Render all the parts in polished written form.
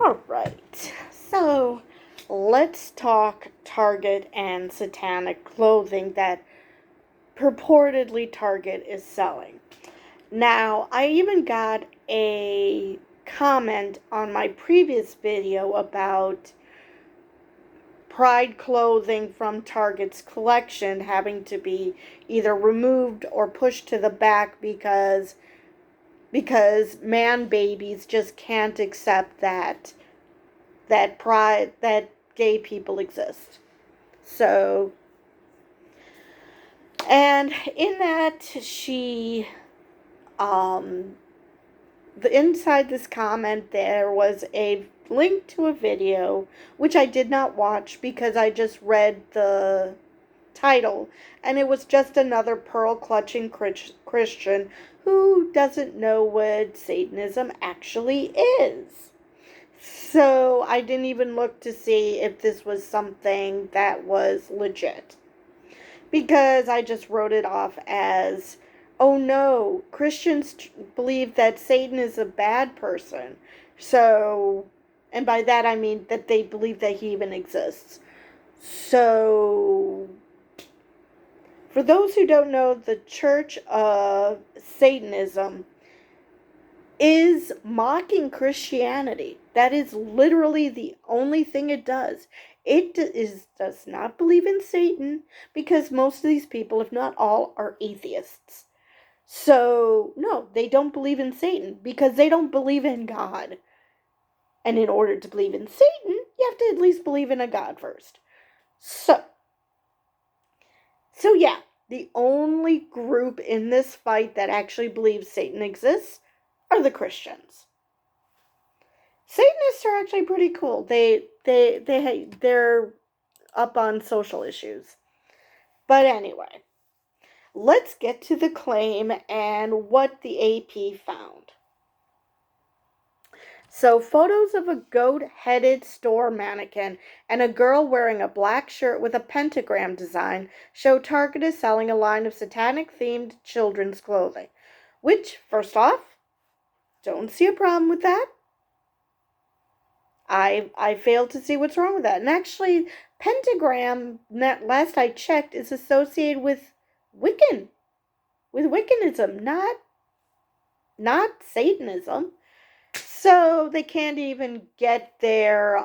Alright, so let's talk Target and satanic clothing that purportedly Target is selling. Now, I even got a comment on my previous video about Pride clothing from Target's collection having to be either removed or pushed to the back because man babies just can't accept that gay people exist. So, and in that um the inside this comment there was a link to a video which I did not watch because I just read the title, and it was just another pearl clutching Christian who doesn't know what Satanism actually is. So I didn't even look to see if this was something that was legit, because I just wrote it off as, oh no, Christians believe that Satan is a bad person. So, and by that I mean that they believe that he even exists. So, for those who don't know, the Church of Satanism is mocking Christianity. That is literally the only thing it does. It does not believe in Satan, because most of these people, if not all, are atheists. So, no, they don't believe in Satan because they don't believe in God. And in order to believe in Satan, you have to at least believe in a God first. So yeah, the only group in this fight that actually believes Satan exists are the Christians. Satanists are actually pretty cool. They're up on social issues. But anyway, let's get to the claim and what the AP found. So, photos of a goat-headed store mannequin and a girl wearing a black shirt with a pentagram design show Target is selling a line of satanic-themed children's clothing. Which, first off, don't see a problem with that. I fail to see what's wrong with that. And actually, pentagram, last I checked, is associated with Wiccanism, not Satanism. So they can't even get their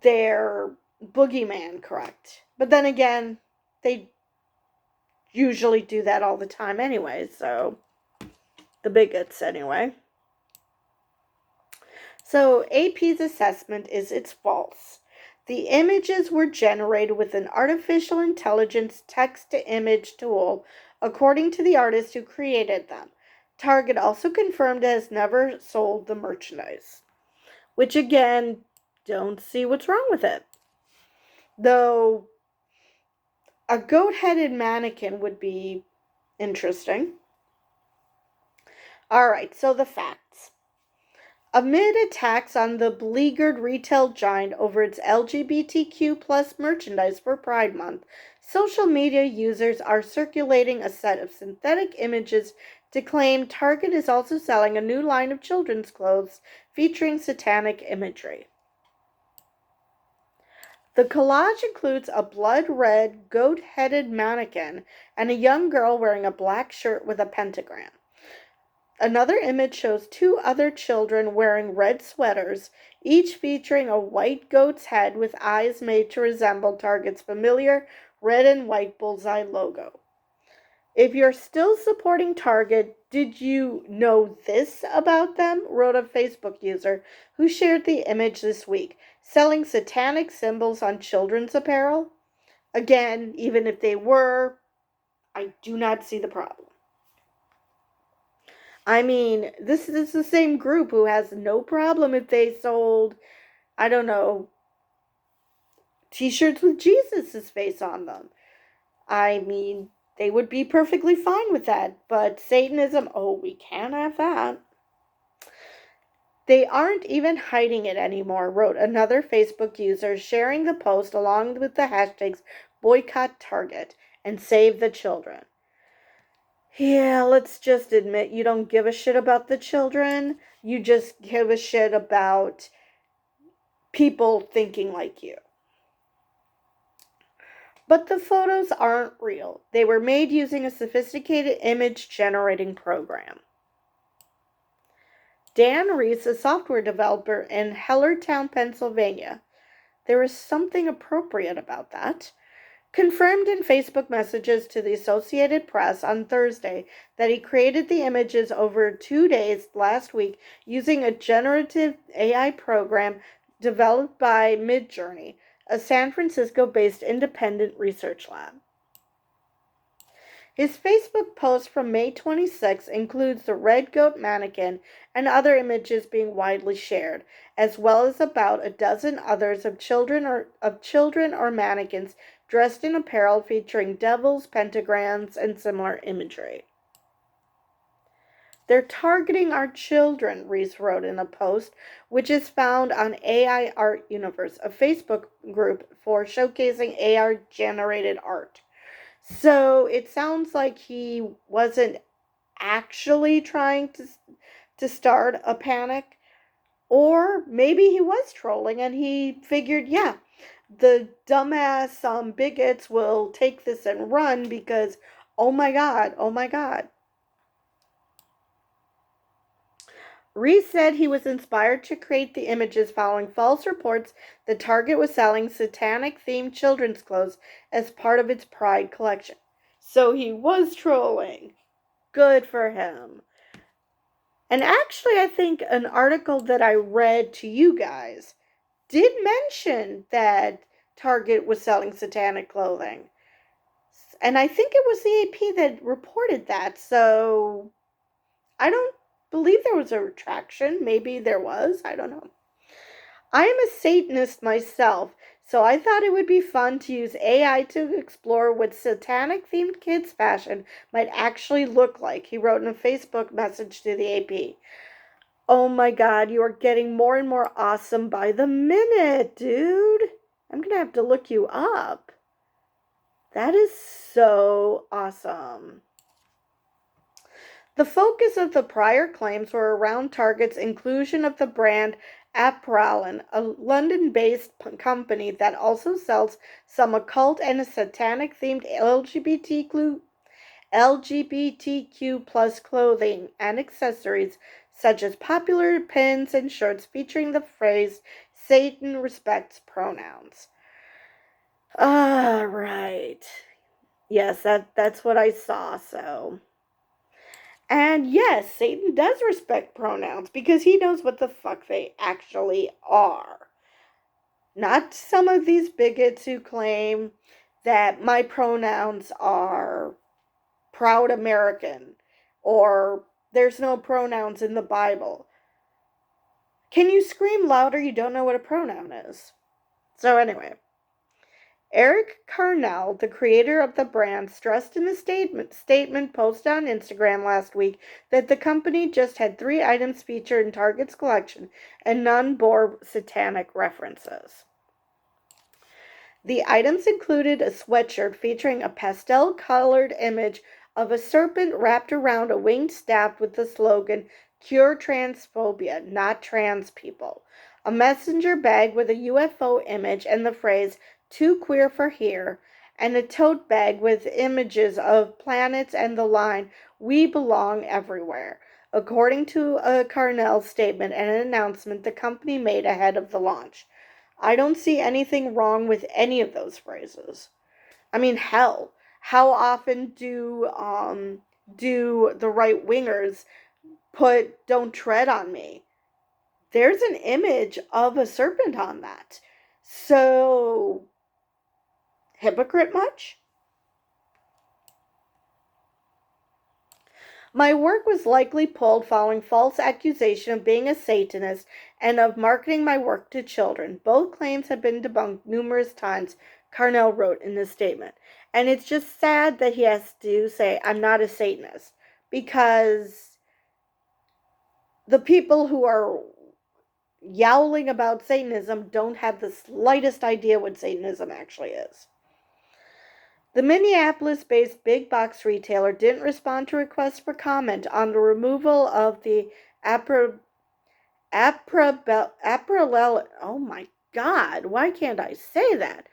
boogeyman correct. But then again, they usually do that all the time anyway, so the bigots anyway. So AP's assessment is it's false. The images were generated with an artificial intelligence text-to-image tool, according to the artist who created them. Target also confirmed it has never sold the merchandise. Which, again, don't see what's wrong with it. Though a goat-headed mannequin would be interesting. Alright, so the facts. Amid attacks on the beleaguered retail giant over its LGBTQ plus merchandise for Pride Month, social media users are circulating a set of synthetic images to claim Target is also selling a new line of children's clothes featuring satanic imagery. The collage includes a blood-red, goat-headed mannequin and a young girl wearing a black shirt with a pentagram. Another image shows two other children wearing red sweaters, each featuring a white goat's head with eyes made to resemble Target's familiar red and white bullseye logo. If you're still supporting Target, did you know this about them? Wrote a Facebook user who shared the image this week, selling satanic symbols on children's apparel. Again, even if they were, I do not see the problem. I mean, this is the same group who has no problem if they sold, I don't know, t-shirts with Jesus' face on them. I mean, they would be perfectly fine with that. But Satanism, oh, we can't have that. They aren't even hiding it anymore, wrote another Facebook user, sharing the post along with the hashtags boycott Target and save the children. Yeah, let's just admit you don't give a shit about the children. You just give a shit about people thinking like you. But the photos aren't real. They were made using a sophisticated image generating program. Dan Reese, a software developer in Hellertown, Pennsylvania, there is something appropriate about that, confirmed in Facebook messages to the Associated Press on Thursday that he created the images over 2 days last week using a generative AI program developed by Midjourney, a San Francisco-based independent research lab. His Facebook post from May 26 includes the red goat mannequin and other images being widely shared, as well as about a dozen others of children or mannequins dressed in apparel featuring devils, pentagrams, and similar imagery. They're targeting our children, Reese wrote in a post, which is found on AI Art Universe, a Facebook group for showcasing AI generated art. So it sounds like he wasn't actually trying to start a panic, or maybe he was trolling and he figured, yeah, the dumbass bigots will take this and run because, oh my god, oh my god. Reese said he was inspired to create the images following false reports that Target was selling satanic themed children's clothes as part of its Pride collection. So he was trolling. Good for him. And actually, I think an article that I read to you guys did mention that Target was selling satanic clothing. And I think it was the AP that reported that. So I don't believe there was a retraction. Maybe there was. I don't know. I am a Satanist myself, so I thought it would be fun to use AI to explore what satanic themed kids' fashion might actually look like, he wrote in a Facebook message to the AP. Oh my god, you are getting more and more awesome by the minute, dude. I'm gonna have to look you up. That is so awesome. The focus of the prior claims were around Target's inclusion of the brand Apralin, a London-based company that also sells some occult and satanic-themed LGBTQ plus clothing and accessories, such as popular pins and shirts featuring the phrase Satan respects pronouns. Right. Yes, that's what I saw, so. And yes, Satan does respect pronouns because he knows what the fuck they actually are. Not some of these bigots who claim that my pronouns are proud American or there's no pronouns in the Bible. Can you scream louder? You don't know what a pronoun is. So anyway, Eric Carnell, the creator of the brand, stressed in a statement posted on Instagram last week that the company just had 3 items featured in Target's collection and none bore satanic references. The items included a sweatshirt featuring a pastel-colored image of a serpent wrapped around a winged staff with the slogan, "Cure transphobia, not trans people," a messenger bag with a UFO image and the phrase, "Too queer for here," and a tote bag with images of planets and the line, "We belong everywhere," according to a Carnell statement and an announcement the company made ahead of the launch. I don't see anything wrong with any of those phrases. I mean, hell, how often do the right wingers put "Don't tread on me"? There's an image of a serpent on that. So, hypocrite much? My work was likely pulled following false accusation of being a Satanist and of marketing my work to children. Both claims have been debunked numerous times, Carnell wrote in his statement. And it's just sad that he has to say, I'm not a Satanist. Because the people who are yowling about Satanism don't have the slightest idea what Satanism actually is. The Minneapolis-based big box retailer didn't respond to requests for comment on the removal of the April, oh my God, why can't I say that?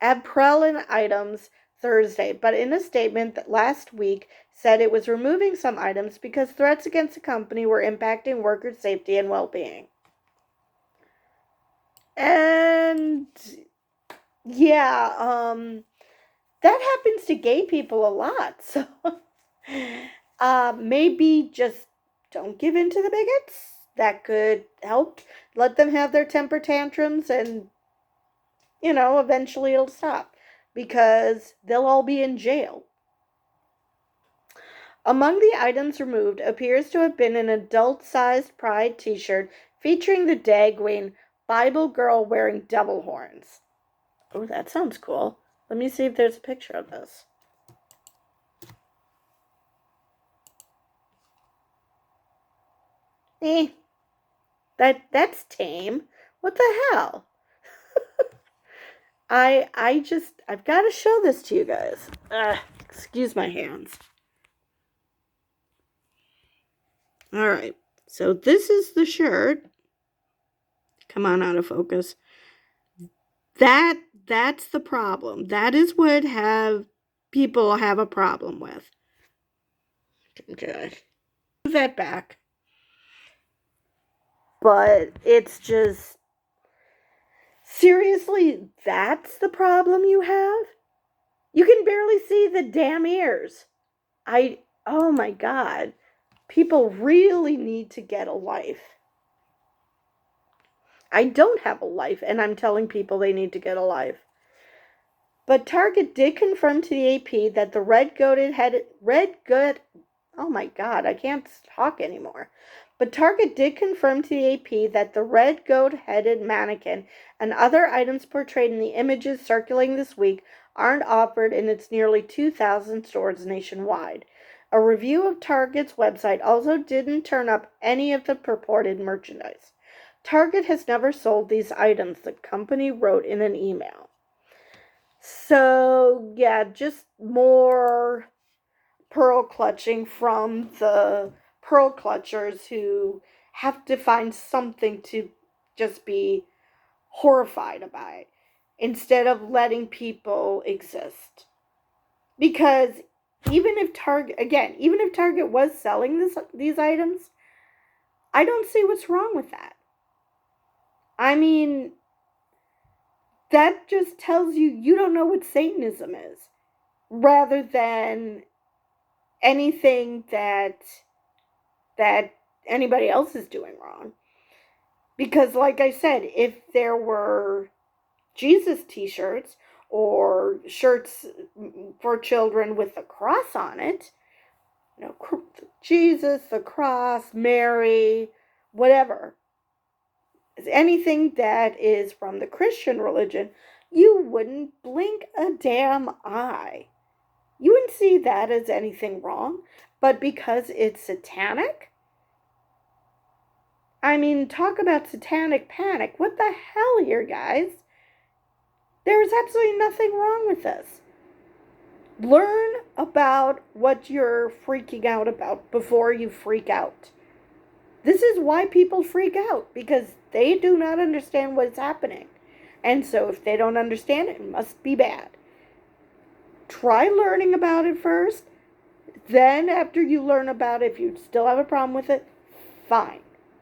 Aprelin items Thursday, but in a statement that last week said it was removing some items because threats against the company were impacting worker safety and well-being. And yeah, that happens to gay people a lot. So maybe just don't give in to the bigots. That could help. Let them have their temper tantrums and, eventually it'll stop because they'll all be in jail. Among the items removed appears to have been an adult-sized Pride t-shirt featuring the Dagwing Bible girl wearing devil horns. Oh, that sounds cool. Let me see if there's a picture of this. That's tame. What the hell? I've got to show this to you guys. Excuse my hands. All right. So this is the shirt. Come on, out of focus. That's the problem. That is what people have a problem with. Okay. Move that back. But it's just, seriously, that's the problem you have? You can barely see the damn ears. Oh my God. People really need to get a life. I don't have a life, and I'm telling people they need to get a life. But Target did confirm to the AP that the oh my God, I can't talk anymore. But Target did confirm to the AP that the red goat-headed mannequin and other items portrayed in the images circulating this week aren't offered in its nearly 2,000 stores nationwide. A review of Target's website also didn't turn up any of the purported merchandise. Target has never sold these items, the company wrote in an email. So, yeah, just more pearl clutching from the pearl clutchers who have to find something to just be horrified by instead of letting people exist. Because even if Target was selling these items, I don't see what's wrong with that. I mean, that just tells you don't know what Satanism is, rather than anything that anybody else is doing wrong. Because like I said, if there were Jesus t-shirts or shirts for children with the cross on it, Jesus, the cross, Mary, whatever, anything that is from the Christian religion, you wouldn't blink a damn eye. You wouldn't see that as anything wrong. But because it's satanic, I mean, talk about satanic panic. What the hell here, guys? There is absolutely nothing wrong with this. Learn about what you're freaking out about before you freak out. This is why people freak out, because they do not understand what is happening. And so if they don't understand it, it must be bad. Try learning about it first. Then after you learn about it, if you still have a problem with it, fine.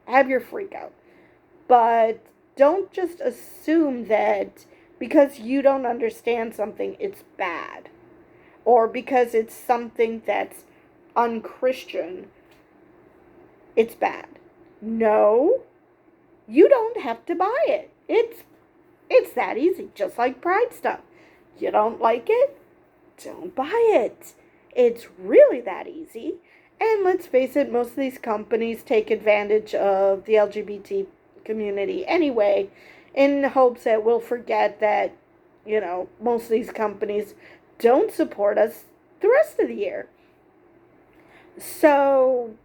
Have your freak out. But don't just assume that because you don't understand something, it's bad. Or because it's something that's unchristian, it's bad. No, you don't have to buy it. It's that easy, just like Pride stuff. You don't like it? Don't buy it. It's really that easy. And let's face it, most of these companies take advantage of the LGBT community anyway, in hopes that we'll forget that, most of these companies don't support us the rest of the year. So,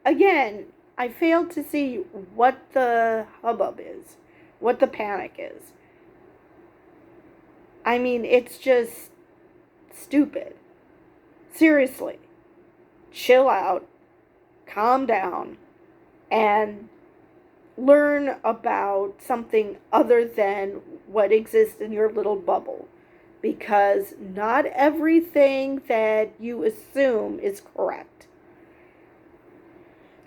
again, I failed to see what the hubbub is, what the panic is. I mean, it's just stupid. Seriously. Chill out, calm down, and learn about something other than what exists in your little bubble. Because not everything that you assume is correct.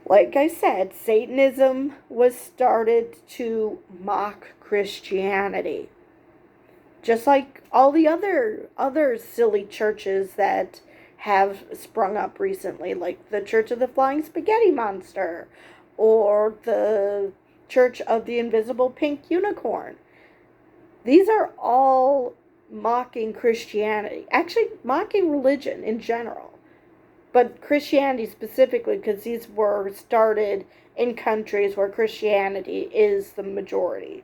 Like I said, Satanism was started to mock Christianity. Just like all the other silly churches that have sprung up recently, like the Church of the Flying Spaghetti Monster, or the Church of the Invisible Pink Unicorn. These are all mocking Christianity, actually mocking religion in general, but Christianity specifically, because these were started in countries where Christianity is the majority.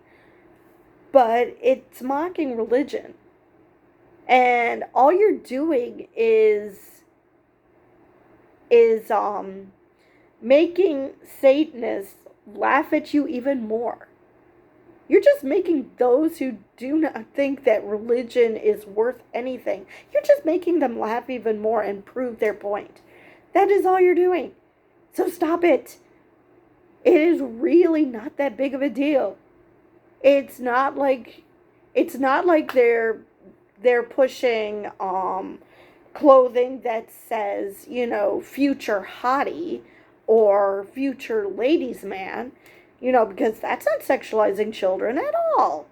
But it's mocking religion, and all you're doing is making Satanists laugh at you even more. You're just making those who do not think that religion is worth anything, you're just making them laugh even more and prove their point. That is all you're doing. So stop it. It is really not that big of a deal. It's not like they're pushing clothing that says, future hottie or future ladies man, because that's not sexualizing children at all.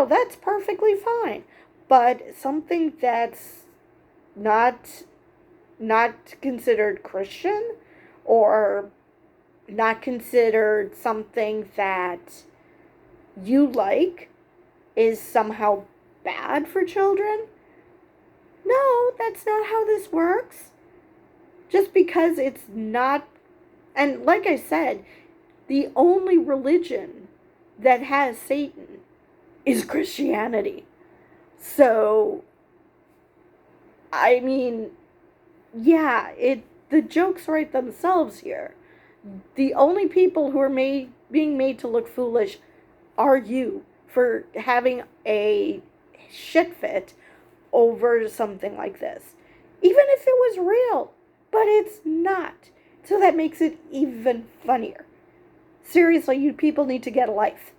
That's perfectly fine. But something that's not considered Christian, or not considered something that you like, is somehow bad for children? No, that's not how this works. Just because it's not, and like I said, the only religion that has Satan is Christianity. So, I mean, yeah, the jokes write themselves here. The only people who are being made to look foolish are you, for having a shit fit over something like this. Even if it was real, but it's not. So that makes it even funnier. Seriously, you people need to get a life.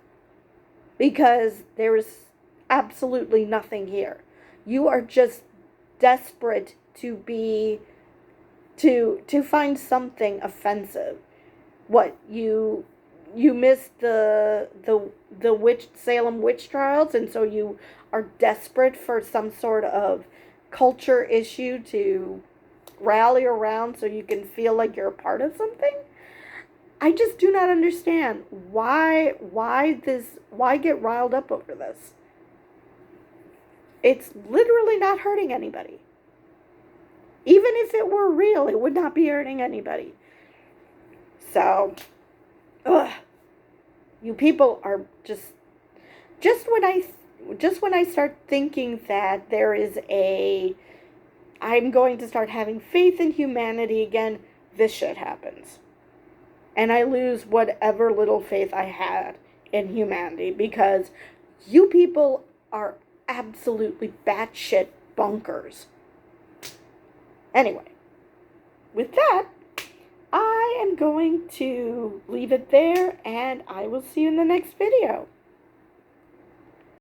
Because there is absolutely nothing here. You are just desperate to find something offensive. What, you missed the Salem witch trials, and so you are desperate for some sort of culture issue to rally around so you can feel like you're a part of something? I just do not understand why get riled up over this. It's literally not hurting anybody. Even if it were real, it would not be hurting anybody. So, you people are just when I start thinking that I'm going to start having faith in humanity again, this shit happens. And I lose whatever little faith I had in humanity, because you people are absolutely batshit bonkers. Anyway, with that, I am going to leave it there, and I will see you in the next video.